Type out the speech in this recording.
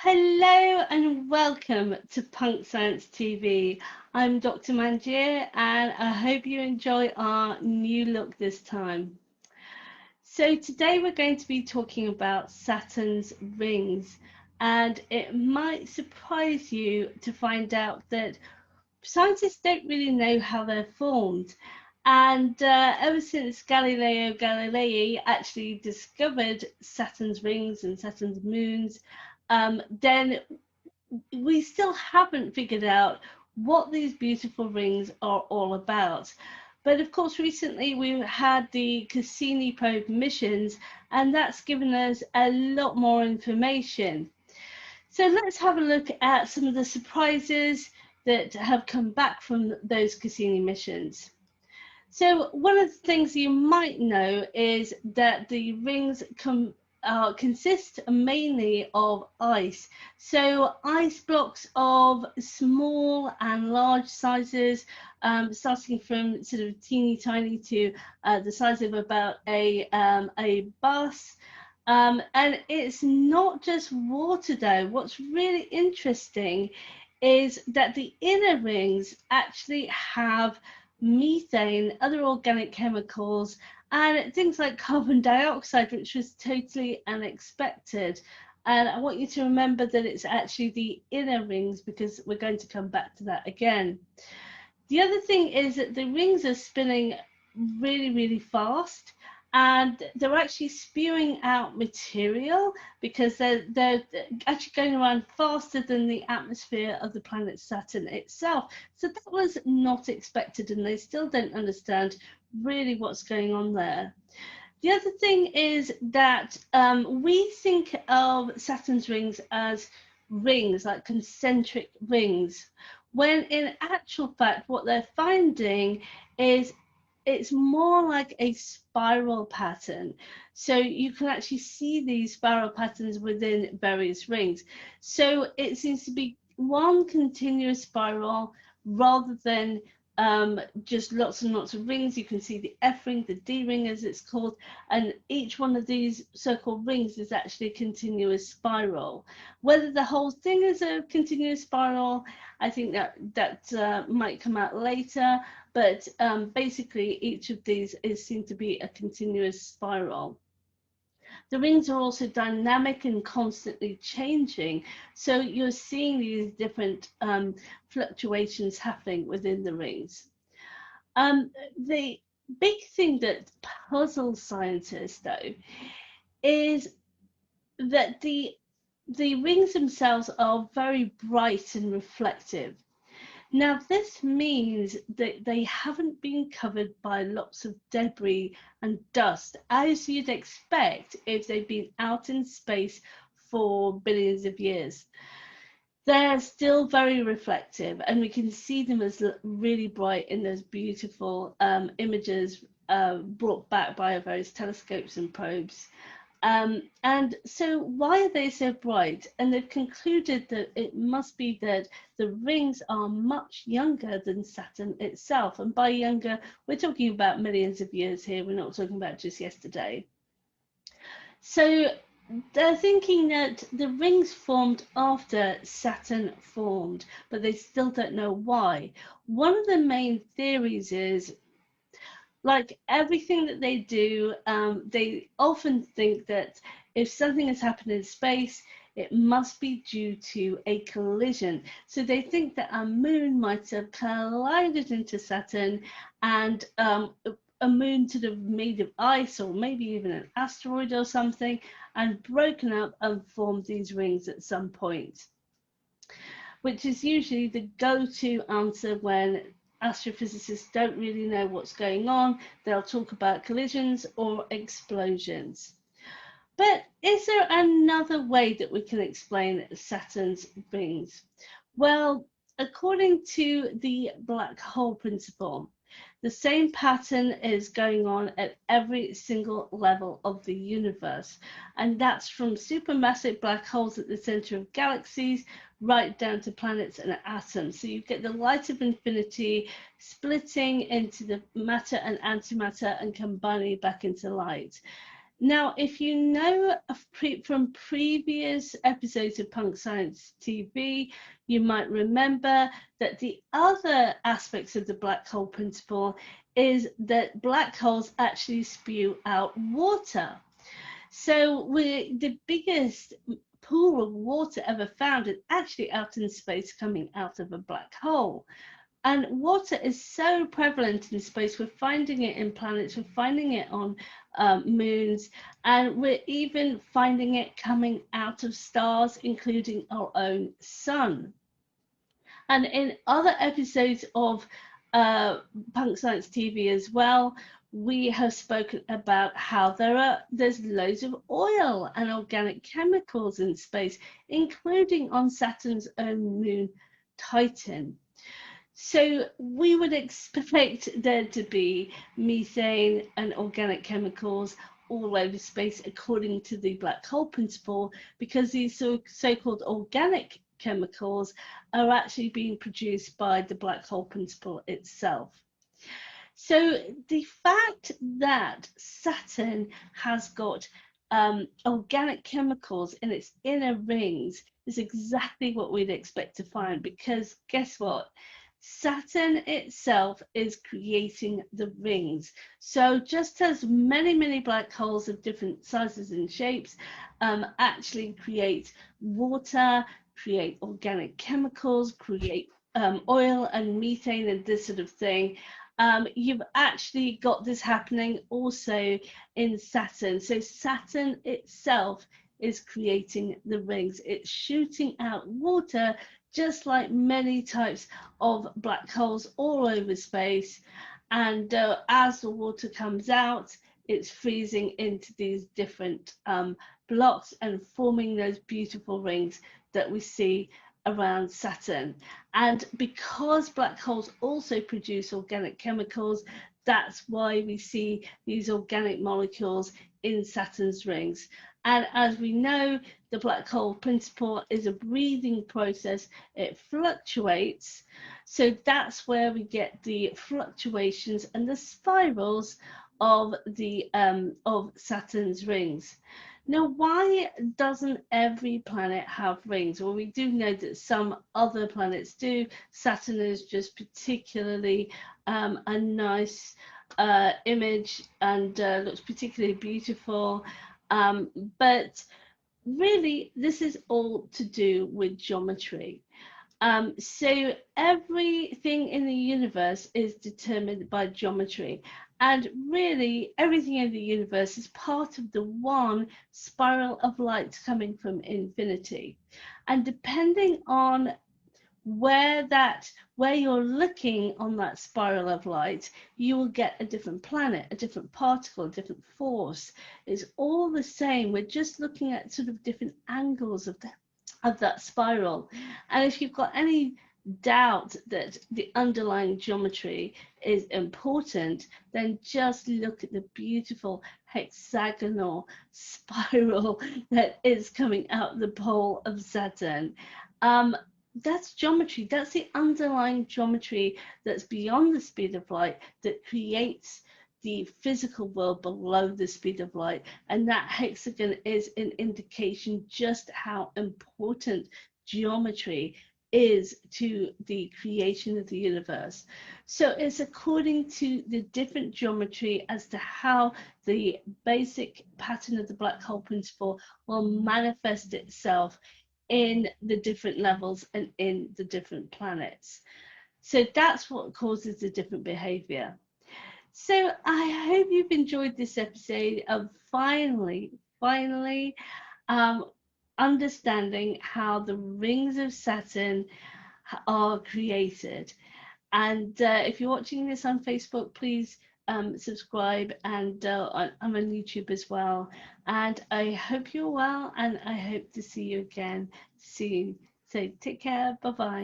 Hello and welcome to Punk Science TV. I'm Dr. Mangier and I hope you enjoy our new look this time. So today we're going to be talking about Saturn's rings, and it might surprise you to find out that scientists don't really know how they're formed. And ever since Galileo Galilei actually discovered Saturn's rings and Saturn's moons, then we still haven't figured out what these beautiful rings are all about. But of course, recently we had the Cassini probe missions, and that's given us a lot more information. So let's have a look at some of the surprises that have come back from those Cassini missions. So one of the things you might know is that the rings consist mainly of ice. So ice blocks of small and large sizes, starting from sort of teeny tiny to the size of about a bus. And it's not just water though. What's really interesting is that the inner rings actually have methane, other organic chemicals, and things like carbon dioxide, which was totally unexpected. And I want you to remember that it's actually the inner rings, because we're going to come back to that again. The other thing is that the rings are spinning really, really fast, and they're actually spewing out material because they're actually going around faster than the atmosphere of the planet Saturn itself. So that was not expected, and they still don't understand really what's going on there. The other thing is that we think of Saturn's rings as rings, like concentric rings, when in actual fact what they're finding is it's more like a spiral pattern. So you can actually see these spiral patterns within various rings. So it seems to be one continuous spiral rather than just lots and lots of rings. You can see the F ring, the D ring as it's called, and each one of these so-called rings is actually a continuous spiral. Whether the whole thing is a continuous spiral, I think that might come out later, but basically each of these is seen to be a continuous spiral. The rings are also dynamic and constantly changing, so you're seeing these different fluctuations happening within the rings. The big thing that puzzles scientists, though, is that the rings themselves are very bright and reflective. Now, this means that they haven't been covered by lots of debris and dust, as you'd expect if they've been out in space for billions of years. They're still very reflective, and we can see them as really bright in those beautiful images brought back by our various telescopes and probes. And so why are they so bright? And they've concluded that it must be that the rings are much younger than Saturn itself. And by younger, we're talking about millions of years here. We're not talking about just yesterday. So they're thinking that the rings formed after Saturn formed, but they still don't know why. One of the main theories is, like everything that they do, they often think that if something has happened in space, it must be due to a collision. So they think that a moon might have collided into Saturn, and a moon sort of made of ice, or maybe even an asteroid or something, and broken up and formed these rings at some point, which is usually the go-to answer when astrophysicists don't really know what's going on. They'll talk about collisions or explosions. But is there another way that we can explain Saturn's rings? Well, according to the black hole principle, the same pattern is going on at every single level of the universe. And that's from supermassive black holes at the center of galaxies right down to planets and atoms. So you get the light of infinity splitting into the matter and antimatter and combining back into light. Now, if you know from previous episodes of Punk Science TV, you might remember that the other aspects of the black hole principle is that black holes actually spew out water. So the biggest pool of water ever found is actually out in space coming out of a black hole. And water is so prevalent in space. We're finding it in planets, we're finding it on moons, and we're even finding it coming out of stars, including our own sun. And in other episodes of Punk Science TV as well, we have spoken about how there's loads of oil and organic chemicals in space, including on Saturn's own moon, Titan. So we would expect there to be methane and organic chemicals all over space according to the black hole principle, because these so-called organic chemicals are actually being produced by the black hole principle itself. So the fact that Saturn has got organic chemicals in its inner rings is exactly what we'd expect to find, because guess what? Saturn itself is creating the rings. So just as many black holes of different sizes and shapes actually create water, create organic chemicals, create oil and methane and this sort of thing, you've actually got this happening also in Saturn. So Saturn itself is creating the rings. It's shooting out water, just like many types of black holes all over space. And as the water comes out, it's freezing into these different blocks and forming those beautiful rings that we see around Saturn. And because black holes also produce organic chemicals, that's why we see these organic molecules in Saturn's rings. And as we know, the black hole principle is a breathing process. It fluctuates. So that's where we get the fluctuations and the spirals of Saturn's rings. Now, why doesn't every planet have rings? Well, we do know that some other planets do. Saturn is just particularly a nice image and looks particularly beautiful. But really, this is all to do with geometry. So everything in the universe is determined by geometry. And really, everything in the universe is part of the one spiral of light coming from infinity. And depending on where you're looking on that spiral of light, you will get a different planet, a different particle, a different force. It's all the same. We're just looking at sort of different angles of that spiral. And if you've got any doubt that the underlying geometry is important, then just look at the beautiful hexagonal spiral that is coming out the pole of Saturn. That's geometry. That's the underlying geometry that's beyond the speed of light that creates the physical world below the speed of light. And that hexagon is an indication just how important geometry is to the creation of the universe. So it's according to the different geometry as to how the basic pattern of the black hole principle will manifest itself in the different levels and in the different planets. So that's what causes the different behavior. So I hope you've enjoyed this episode of finally understanding how the rings of Saturn are created. And if you're watching this on Facebook, please subscribe, and I'm on YouTube as well. And I hope you're well, and I hope to see you again soon. So take care. Bye-bye.